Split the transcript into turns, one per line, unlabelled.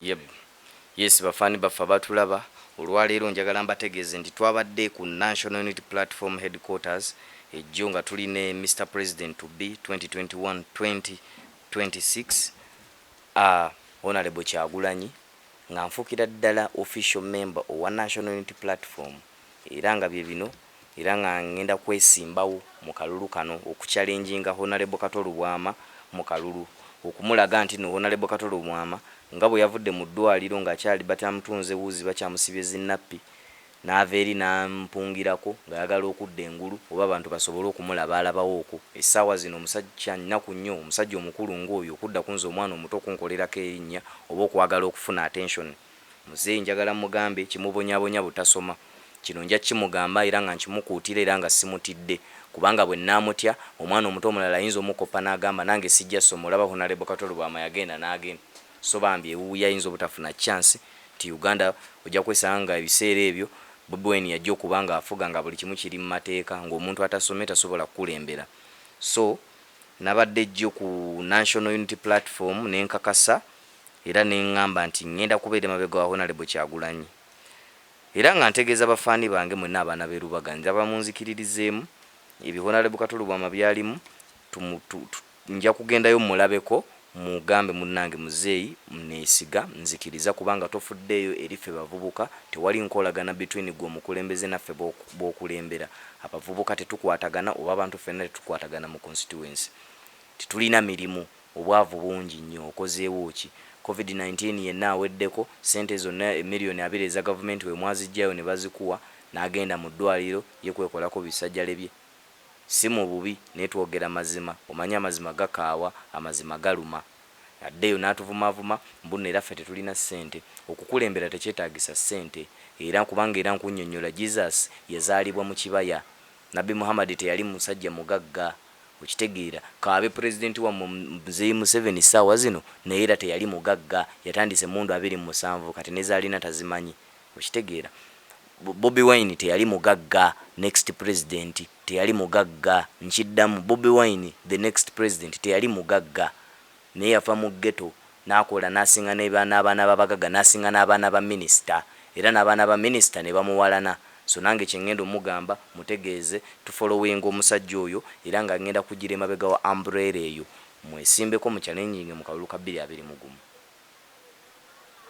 Yep. Yes, bafani bafa batulaba olwaleero njagala mbategeeze nti twabadde ku National Unity Platform headquarters ejjo nga tuline Mr. President to be 2021-2026 Honorable Kyagulanyi nga nfukira ddala official member owa National Unity Platform era nga bye bino era nga ngenda kwesimbawo mu kalulu kano okuchallenginga Honorable Kato Lubwama mu kalulu okumulaga nti no Honorable Kato Lubwama nga bwe yavudde mu ddwaliro ng'akyali batamutunze wuzi bakyamusibye zinnappi n'aveeri n'ampungirako ng'ayagala okudda engulu oba abantu basobole okumulaba alabawo okwo essaawa zino omusajja nnaku nnyo omusajja omukulu ng'oyo okudda kunze omwana omuto okunkolerako erinnya oba okwagala okufuna attention muzeeyi njagala mugambe kimubonyabonya butasoma kino nja kimugamba era nga nkimukuutira era nga simutidde kubanga bwe naamutya omwana omuto omulala ayinza omukoppa n'agamba nange sijja somo olaba Honorable Kato Lubwama yagenda n'agenda so bambi ewuuya ayinza obutafuna chance ti Uganda ojja kwesanga ebiseera ebyo Bobi Wine yajja okubanga afuga nga buli kimu kiri mu mateeka ng'omuntu atasome tasobola kukulembera so nabadde jjo ku National Unity Platform n'enkakasa era n'eŋŋamba nti ngenda kubeera mabega wa Honorable Kyagulanyi era nga ntegeeza bafaani bange mwenna abaana b'e Lubaga njaba munzikiririzeemu ebyo Honorable Kato Lubwama byalimu nja kugendayo mulabeko mugambe munnange muzeeyi mneesiga nzikiriza kubanga tofuddeeyo erife bavubuka tewali nkolagana between gwe omukulembeze naffe b'okulembera abavubuka tetukwatagana oba abantu ffenna tetukwatagana mu constituency titulina mirimu obwavu bungi nnyo okozeewo ki COVID-19 yenna aweddeko sente zonna emiliyoni 2 eza gavumenti we mwazijjayo ne bazikuwa n'agenda mu ddwaliro ye kwekolako bisajjale bye si mu bubi netwogera mazima omanya amazima gakaawa amazima galuma addeyo n'atuvumavuma mbuno era ffe tetulina ssente okukulembera tekyetaagisa ssente era kubanga era nkunnyonnyola Jesus yazaalibwa mu kibaya Nabbi Muhammad teyali musajja mugagga okitegeera kaabe pulezidenti wa Muzeeyi Museveni ssaawa zino naye era teyali mugagga yatandise mundu 27 kati nezaalina tazimanyi okitegeera Bobi Wine teyali mugagga next president teyali mugagga nkiddamu Bobi Wine the next president teyali mugagga naye yafa mu ghetto n'akola n'asinga n'abaana b'abagagga n'asinga n'abaana ba minisita era n'abaana ba minisita ne bamuwalana so nange kyengendo mugamba mutegeeze tufollowinga omusajja oyo era nga ngenda kugira emabega wa umbrella eyo mwesimbeko mu challenging mu kalulu ka 2020